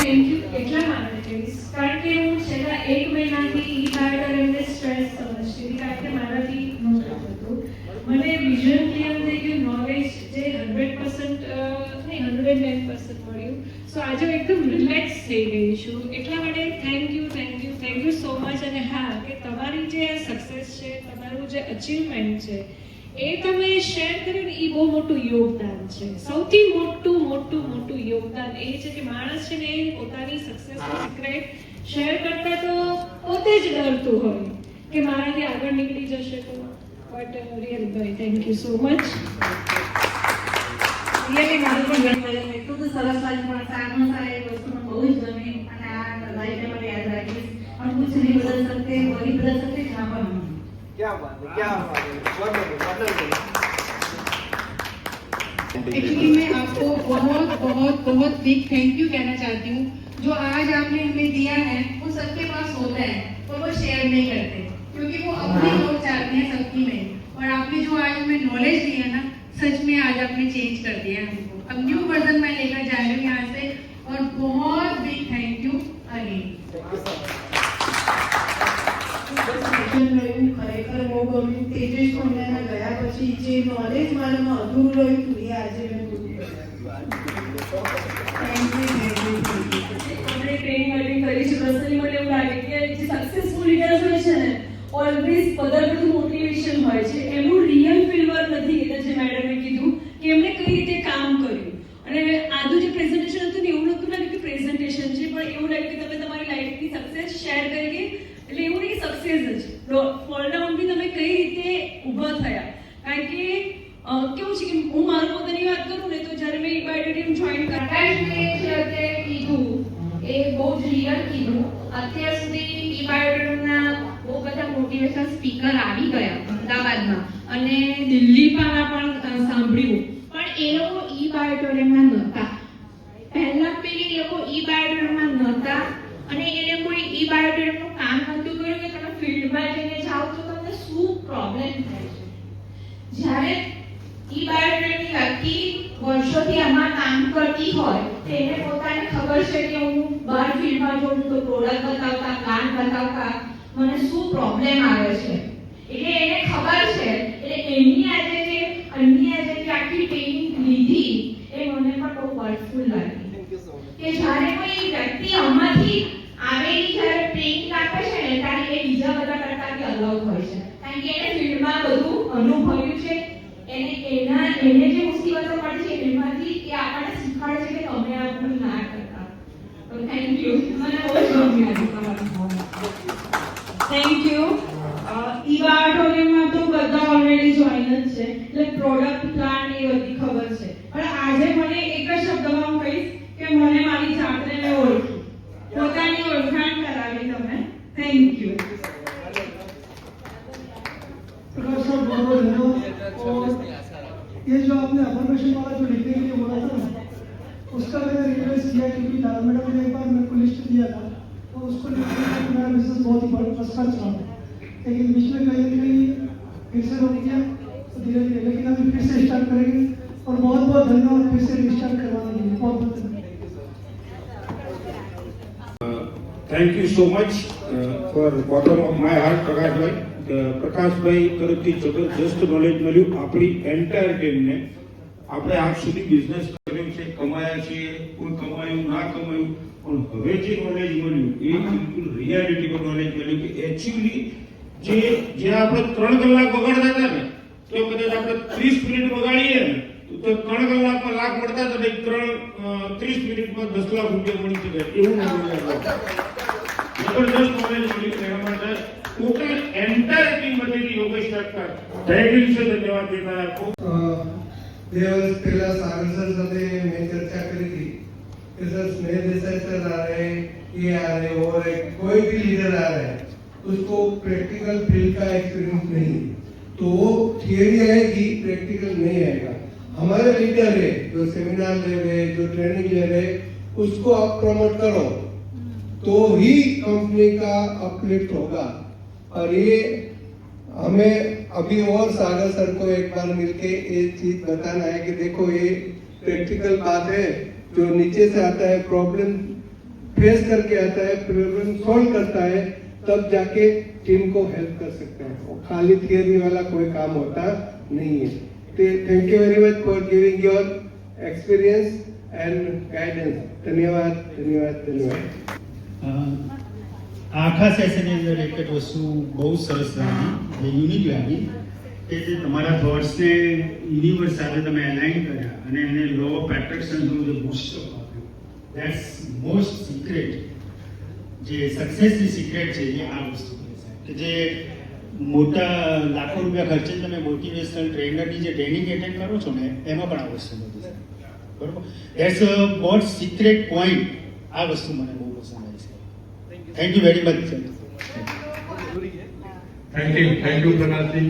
Thank you એટલા માટે કહીશ કારણ કે હું છેલ્લા 1 મહિનાથી ઈ-બાયોડર સ્ટ્રેસ સમજતી હતી કારણ કે મારાથી નહોતું થતું. મને વિઝન ક્લિયર થઈ ગયું, નોલેજ જે 100% નહીં 110% મળ્યું. સો આજે હું એકદમ રિલેક્સ થઈ ગઈ છું. એટલા માટે થેન્ક યુ સો મચ. અને હા, કે તમારી જે સક્સેસ છે, તમારું જે અચીવમેન્ટ છે એ તમે શેર કર્યું ને, એ બહુ મોટું યોગદાન છે. સૌથી મોટું યોગદાન એ છે કે માણસ છે ને એ પોતાની સક્સેસનો સિક્રેટ શેર કરતા તો પોતે જ ડરતું હોય કે મારાથી આગળ નીકળી જશે તો. બટ રિયલી ભાઈ thank you so much. Really મારું પણ ઘણું એટલું તો સરસ લાગ્યું, પણ સારું સારી વસ્તુ મને બહુ જ ગમી અને આ લાઈફને મને યાદ રાખીશ. और कुछ नहीं बदल सकते, वही बदल सकते जहाँ पर हम। क्या बात है, क्या बात है, वंडरफुल। एक्चुअली मैं आपको बहुत बिग थैंक यू कहना चाहती हूँ. जो आज आपने हमें दिया है वो सबके पास होता है पर वो शेयर नहीं करते क्योंकि वो अपनी लोग चाहते हैं सबकी नहीं. और आपने जो आज हमें नॉलेज दी है ना, सच में आज आपने चेंज कर दिया हमको. अब न्यू वर्जन मैं लेकर जा रही हूँ यहाँ से और बहुत बिग थैंक यू अगेन. ખરેખર બહુ ગમ્યું. તેજસ પંડ્યાના ગયા પછી જે નોલેજ મારામાં અધૂરું રહ્યું હતું એ આજે મેં પૂરું આપણે ટ્રેનિંગ અટેન્ડ કરી છે. પર્સનલી મને એવું લાગે કે જે સક્સેસફુલ લીડર્સ હોય છે ને, ઓલવેઝ બધું મોટિવેશન હોય છે. એમનું રિયલ ફીલ્ડ નથી કે જે મેડમે કીધું કે એમણે કઈ રીતે કામ કર્યું. અને આજનું જે પ્રેઝન્ટેશન હતું ને, એવું નહોતું લાગ્યું કે પ્રેઝન્ટેશન છે, પણ એવું લાગ્યું કે તમે તમારી લાઈફની સક્સેસ શેર કરી. એટલે એવું નહીં કે સક્સેસ જ ફોલ ડાઉન બી તમે કઈ રીતે ઊભા થયા. કારણ કે કેવું છે કે હું મારું પોતાની વાત કરું ને, તો જ્યારે મેં ઈ-બાયોડર જોઈન પ્રકાશને જે અત્યારે કીધું એ બહુ જ રિયલ કીધું. અત્યાર સુધી ઈ-બાયોડરના બહુ બધા મોટિવેશન સ્પીકર આવી ગયા અમદાવાદમાં અને દિલ્હીમાં પણ સાંભળ્યું, પણ એ લોકો ઈ-બાયોડરમાં નહોતા. પહેલા પેલી એ લોકો ઈ-બાયોડરમાં નહોતા અને એ લોકોએ ઈ-બાયોડરનું કામ નહોતું કર્યું કે તમે ફિલ્ડમાં જઈને જાઓ તો તમને શું પ્રોબ્લેમ થાય છે. જ્યારે ઈ-બાયોડરની વ્યક્તિ વર્ષોથી આમાં કામ કરતી હોય તેને પોતાને ખબર છે કે હું બહાર ફિલ્ડમાં જોઉં તો પ્રોડક્ટ બતાવતા, પ્લાન બતાવતા મને શું પ્રોબ્લેમ આવે છે, એટલે એને ખબર છે. એટલે એની આજે જે આખી ટ્રેનિંગ લીધી એ મને પણ બહુ વર્થફુલ લાગી કે જ્યારે કોઈ વ્યક્તિ આમાંથી આવેલી જ્યારે ટ્રેનિંગ આપે છે ને, ત્યારે એ બીજા બધા કરતાથી અલગ હોય છે. કારણ કે એને ફિલ્ડમાં બધું અનુભવ્યું છે. એને જે મુસીબતો પડી છે એમાંથી એ આપણને શીખવાડે છે કે તમે આ ભૂલ ના કરતા. તો થેન્ક યુ. મને બહુ ગમ્યું તમારું. Thank you. ઈ-બાયોડરમાં તો બધા ઓલરેડી જોઈન જ છે, એટલે પ્રોડક્ટ, પ્લાન એ બધી ખબર છે. પણ આજે મને એક જ શબ્દમાં હું કહીશ કે મને મારી જાતને મેં ઓળખી, પોતાની ઓળખાણ કરાવી તમે. Thank you. प्रकाश साहब बहुत बहुत धन्यवाद. और ये जो आपने अफर्मेशन वाला जो लिखने के लिए बोला था ना, उसका मैंने रिक्वेस्ट किया क्योंकि दादा मैडम ने एक बार मेरे को लिस्ट दिया था और उसको लिखने के लिए मेरा बिजनेस बहुत ही बड़ा फंसा चला, लेकिन बीच में कहीं ना कहीं फिर से रोक दिया तो धीरे धीरे, लेकिन अभी फिर से स्टार्ट करेंगे. और बहुत बहुत धन्यवाद फिर से रिस्टार्ट करवाने के लिए. बहुत बहुत धन्यवाद. Thank you so much for bottom of my heart, Prakash bhai. પ્રકાશ ભાઈ તરફથી જબરજસ્ત નોલેજ મળ્યું આપણી એન્ટાયર ટીમને. આપણે આજ સુધી બિઝનેસ કર્યો છે, કમાયા છીએ, કોઈ કમાયું ના કમાયું, પણ હવે જે નોલેજ મળ્યું એ બિલકુલ રિયાલિટીનું નોલેજ મળ્યું કે એકચ્યુઅલી જે આપણે 3 કલાક બગાડતા હતા ને, તો કદાચ આપણે 30 મિનિટ બગાડીએ ને તો 3 કલાકમાં લાખ મળતા હતા ને 30 મિનિટમાં 10 લાખ રૂપિયા મળી શકે એવું નોલેજ જબરજસ્ત નોલેજ મળ્યું. એના માટે टोटल एंटायर टीम बनेगी योगेश ठाकर तहे दिल से धन्यवाद देता है आपको. देवस पहला सागर सर સાથે મેં ચર્ચા કરી थी कि सर स्नेह देसाई सर आ रहे हैं, ये आ रहे हैं, और कोई भी लीडर आ रहा है उसको प्रैक्टिकल फील्ड का एक्सपीरियंस नहीं, तो वो थियरी आएगी, प्रैक्टिकल नहीं आएगा. हमारे लीडर है जो सेमिनार ले रहे, जो ट्रेनिंग ले रहे, उसको आप प्रमोट करो तो ही कंपनी का अपलिफ्ट होगा. और ये हमें अभी और सागर सर को एक बार मिलके ये चीज बताना है कि देखो ये प्रैक्टिकल बात है, जो नीचे से आता है प्रॉब्लम फेस करके आता है, प्रॉब्लम सॉल्व करता है, तब जाके टीम को हेल्प कर सकते हैं। और खाली थियरी वाला कोई काम होता नहीं है। Thank you very much for giving your experience and guidance. धन्यवाद, धन्यवाद, धन्यवाद। આખા સેશનની અંદર એક જ વસ્તુ બહુ સરસ લાગી, યુનિક લાગી કે જે તમારા થોટ્સને યુનિવર્સ સાથે તમે અલાઇન કર્યા અને એને લો ઓફ એટ્રેક્શનનું જે બૂસ્ટ આપ્યું, ધેટ્સ મોસ્ટ સિક્રેટ, જે સક્સેસની સિક્રેટ છે એ આ વસ્તુ કે જે મોટા લાખો રૂપિયા ખર્ચે તમે મોટિવેશનલ ટ્રેનરની જે ટ્રેનિંગ એટેન્ડ કરો છો ને એમાં પણ આ વસ્તુ નથી, બરોબર? ધેટ્સ વોટ સિક્રેટ પોઈન્ટ, આ વસ્તુ મને બહુ પસંદ આવી છે। Thank you very much sir. Thank you Prakash ji.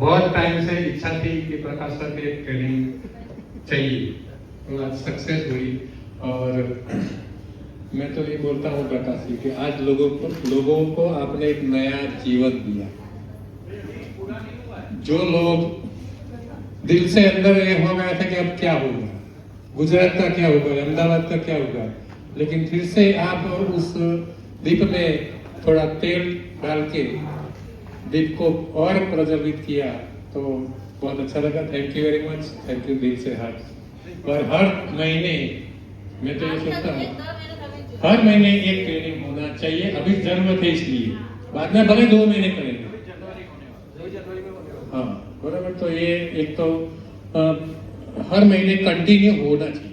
बहुत टाइम से इच्छा थी कि प्रकाश सर की एक ट्रेनिंग चाहिए, तो आज सक्सेस हुई। और मैं तो ये बोलता हूँ प्रकाश जी कि आज लोगों को आपने एक नया जीवन दिया। जो लोग दिल से अंदर ये हो गया था कि अब क्या होगा, गुजरात का क्या होगा, अहमदाबाद का क्या होगा, लेकिन फिर से आप उस दीप में थोड़ा तेल डाल के दीप को और प्रज्वलित किया, तो बहुत अच्छा लगा। Thank you very much, thank you दिल से हार्ट। और हर महीने मैं तो ये सोचता हूँ हर महीने एक ट्रेनिंग होना चाहिए, अभी जरूरत है इसलिए, बाद में भले 2 महीने करेंगे। हाँ बराबर, तो ये एक तो हर महीने कंटिन्यू होना चाहिए।